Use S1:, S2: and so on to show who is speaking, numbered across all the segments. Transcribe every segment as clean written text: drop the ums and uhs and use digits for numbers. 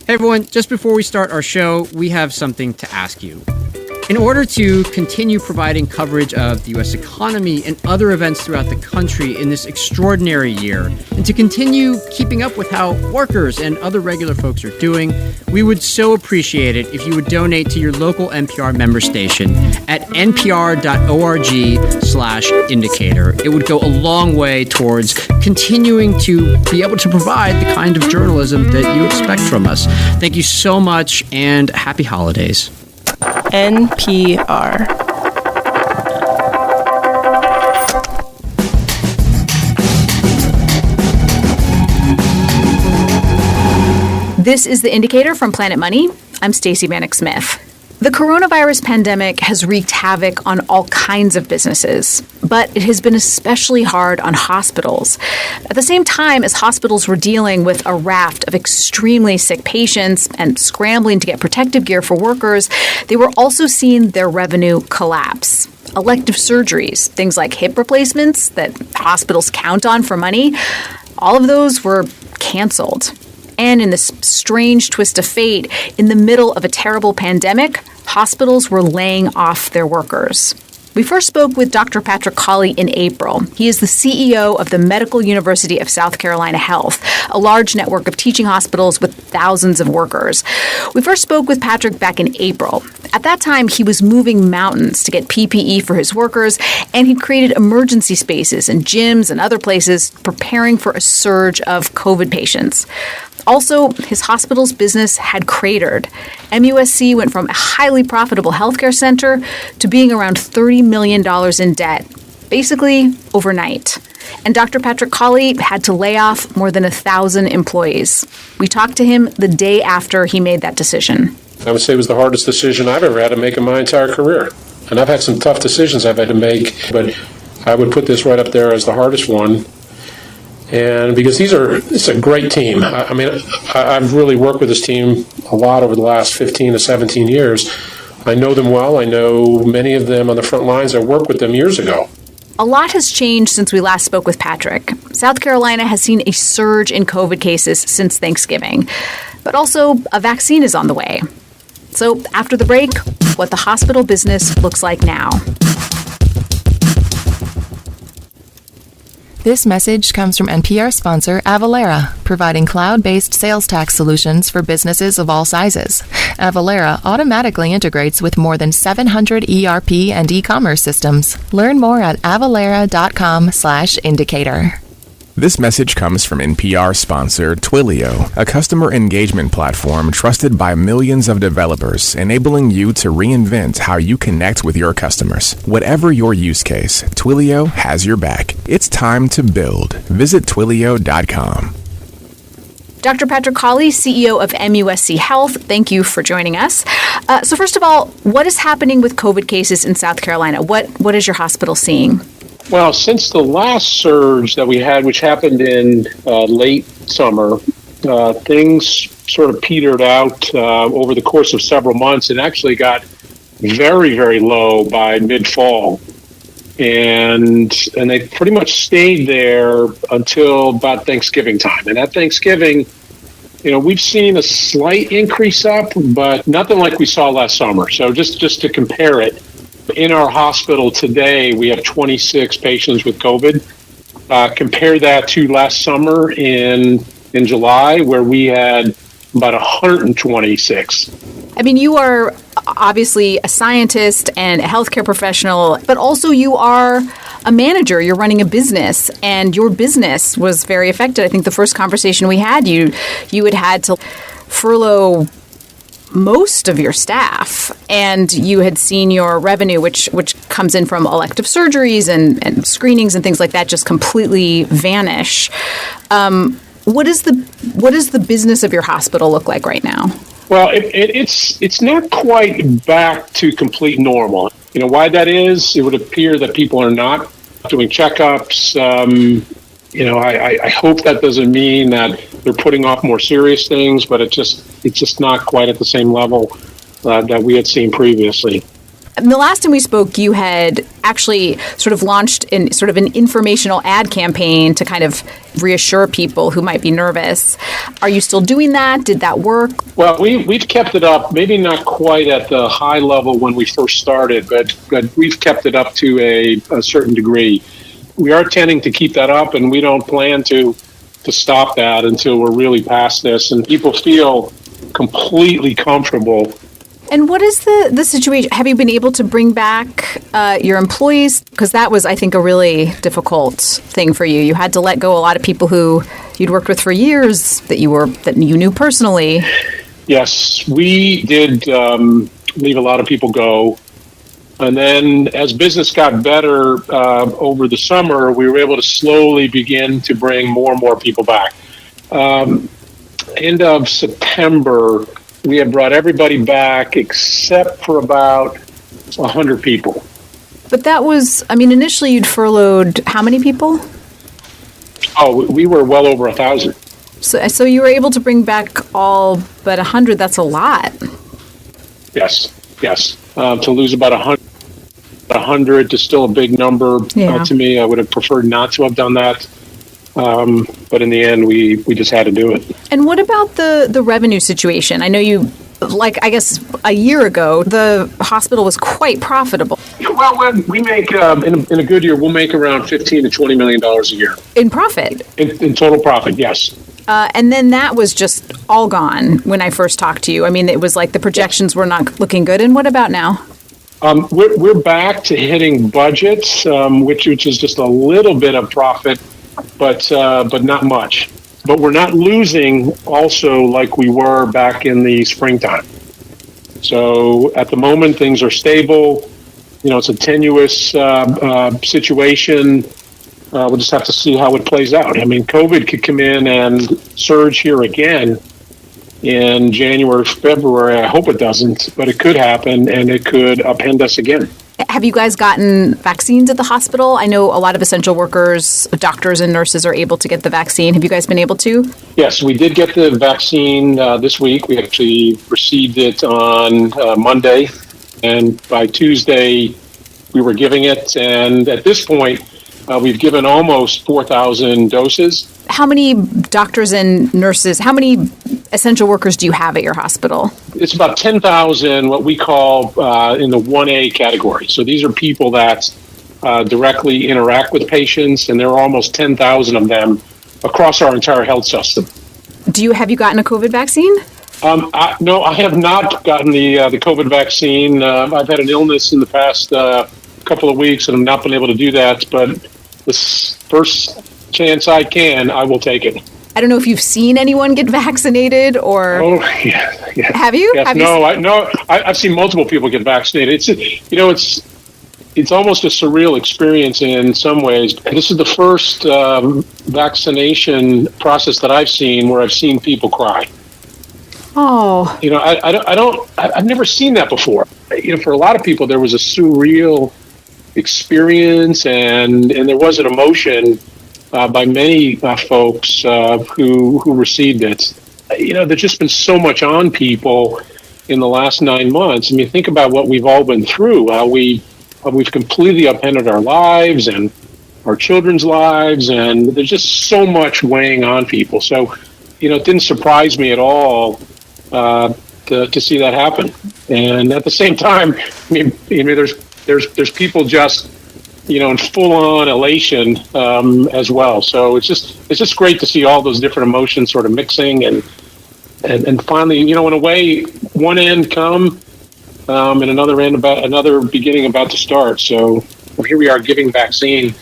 S1: Hey everyone, just before we start our show, we have something to ask you. In order to continue providing coverage of the U.S. economy and other events throughout the country in this extraordinary year, and to continue keeping up with how workers and other regular folks are doing, we would so appreciate it if you would donate to your local NPR member station at npr.org/indicator. It would go a long way towards continuing to be able to provide the kind of journalism that you expect from us. Thank you so much, and happy holidays.
S2: NPR.
S3: This is The Indicator from Planet Money. I'm Stacey Vanek Smith. The coronavirus pandemic has wreaked havoc on all kinds of businesses, but it has been especially hard on hospitals. At the same time as hospitals were dealing with a raft of extremely sick patients and scrambling to get protective gear for workers, they were also seeing their revenue collapse. Elective surgeries, things like hip replacements that hospitals count on for money, all of those were canceled. And in this strange twist of fate, in the middle of a terrible pandemic, hospitals were laying off their workers. We first spoke with Dr. Patrick Cawley in April. He is the CEO of the Medical University of South Carolina Health, a large network of teaching hospitals with thousands of workers. We first spoke with Patrick back in April. At that time, he was moving mountains to get PPE for his workers, and he'd created emergency spaces in gyms and other places, preparing for a surge of COVID patients. Also, his hospital's business had cratered. MUSC went from a highly profitable healthcare center to being around $30 million in debt, basically overnight. And Dr. Patrick Cawley had to lay off more than 1,000 employees. We talked to him the day after he made that decision.
S4: I would say it was the hardest decision I've ever had to make in my entire career. And I've had some tough decisions I've had to make, but I would put this right up there as the hardest one. And because it's a great team. I've really worked with this team a lot over the last 15 to 17 years. I know them well. I know many of them on the front lines. I worked with them years ago.
S3: A lot has changed since we last spoke with Patrick. South Carolina has seen a surge in COVID cases since Thanksgiving, but also a vaccine is on the way. So after the break, what the hospital business looks like now.
S2: This message comes from NPR sponsor Avalara, providing cloud-based sales tax solutions for businesses of all sizes. Avalara automatically integrates with more than 700 ERP and e-commerce systems. Learn more at avalara.com/indicator.
S5: This message comes from NPR sponsor Twilio, a customer engagement platform trusted by millions of developers, enabling you to reinvent how you connect with your customers. Whatever your use case, Twilio has your back. It's time to build. Visit Twilio.com.
S3: Dr. Patrick Cawley, CEO of MUSC Health, thank you for joining us. So first of all, what is happening with COVID cases in South Carolina? What is your hospital seeing?
S4: Well, since the last surge that we had, which happened in late summer, things sort of petered out over the course of several months and actually got very, very low by mid-fall. And they pretty much stayed there until about Thanksgiving time. And at Thanksgiving, we've seen a slight increase up, but nothing like we saw last summer. So just to compare it, in our hospital today, we have 26 patients with COVID. Compare that to last summer in July, where we had about 126.
S3: I mean, you are obviously a scientist and a healthcare professional, but also you are a manager. You're running a business, and your business was very affected. I think the first conversation we had, you had to furlough most of your staff, and you had seen your revenue, which comes in from elective surgeries and screenings and things like that, just completely vanish. What is the business of your hospital look like right now?
S4: Well, it's not quite back to complete normal. Why that is? It would appear that people are not doing checkups. I hope that doesn't mean that they're putting off more serious things, but it's just not quite at the same level that we had seen previously.
S3: The last time we spoke, you had actually sort of launched an informational ad campaign to kind of reassure people who might be nervous. Are you still doing that? Did that work?
S4: Well, we've kept it up, maybe not quite at the high level when we first started, but we've kept it up to a certain degree. We are tending to keep that up, and we don't plan to stop that until we're really past this and people feel completely comfortable.
S3: And what is the situation? Have you been able to bring back your employees? Because that was, I think, a really difficult thing for you. You had to let go a lot of people who you'd worked with for years that you knew personally.
S4: Yes, we did leave a lot of people go. And then as business got better over the summer, we were able to slowly begin to bring more and more people back. End of September, we had brought everybody back except for about 100 people.
S3: But that was, initially you'd furloughed how many people?
S4: Oh, we were well over 1,000.
S3: So you were able to bring back all but 100. That's a lot.
S4: Yes. To lose about 100 is still a big number to me. I would have preferred not to have done that. But in the end, we just had to do it.
S3: And what about the revenue situation? I know I guess a year ago, the hospital was quite profitable.
S4: Well, when we make, in a good year, we'll make around $15 to $20 million a year.
S3: In profit?
S4: In total profit, yes.
S3: And then that was just all gone when I first talked to you. It was like the projections were not looking good. And what about now?
S4: We're back to hitting budgets, which is just a little bit of profit, but not much. But we're not losing also like we were back in the springtime. So at the moment, things are stable. It's a tenuous situation. We'll just have to see how it plays out. COVID could come in and surge here again in January, February. I hope it doesn't, but it could happen, and it could upend us again.
S3: Have you guys gotten vaccines at the hospital? I know a lot of essential workers, doctors and nurses are able to get the vaccine. Have you guys been able to?
S4: Yes, we did get the vaccine this week. We actually received it on Monday, and by Tuesday we were giving it. And at this point, we've given almost 4,000 doses.
S3: How many doctors and nurses, how many essential workers do you have at your hospital?
S4: It's about 10,000, what we call in the 1A category. So these are people that directly interact with patients, and there are almost 10,000 of them across our entire health system.
S3: Have you gotten a COVID vaccine?
S4: No, I have not gotten the COVID vaccine. I've had an illness in the past couple of weeks, and I've not been able to do that. But this first chance I will take it.
S3: I don't know if you've seen anyone get vaccinated or.
S4: Oh, yeah.
S3: Have you?
S4: Yes, I've seen multiple people get vaccinated. It's almost a surreal experience in some ways. This is the first vaccination process that I've seen where I've seen people cry.
S3: Oh.
S4: I've never seen that before. For a lot of people, there was a surreal experience, and there was an emotion by many folks who received it. There's just been so much on people in the last 9 months. Think about what we've all been through, how we've completely upended our lives and our children's lives, and there's just so much weighing on people. So, it didn't surprise me at all to see that happen. And at the same time, there's people just in full-on elation as well. So it's just great to see all those different emotions sort of mixing, and finally, in a way, one end come and another beginning about to start. So here we are giving vaccine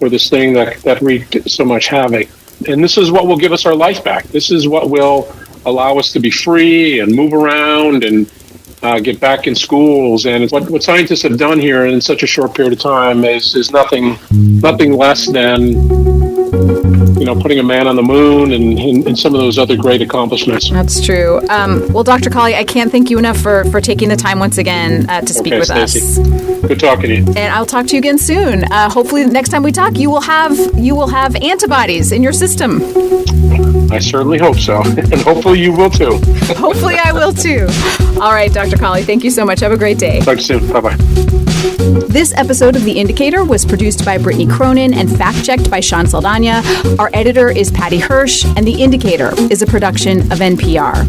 S4: for this thing that wreaked so much havoc, and this is what will give us our life back. This is what will allow us to be free and move around and get back in schools. And what scientists have done here in such a short period of time is nothing less than putting a man on the moon and some of those other great accomplishments.
S3: That's true. Well, Dr. Colley, I can't thank you enough for taking the time once again to speak with
S4: Stacey.
S3: us.
S4: Good talking to you.
S3: And I'll talk to you again soon. Hopefully, next time we talk, you will have antibodies in your system.
S4: I certainly hope so, and hopefully you will too.
S3: Hopefully, I will too. All right, Dr. Colley, thank you so much. Have a great day.
S4: Talk to you soon. Bye-bye.
S3: This episode of The Indicator was produced by Brittany Cronin and fact-checked by Sean Saldana. Our editor is Patty Hirsch, and The Indicator is a production of NPR.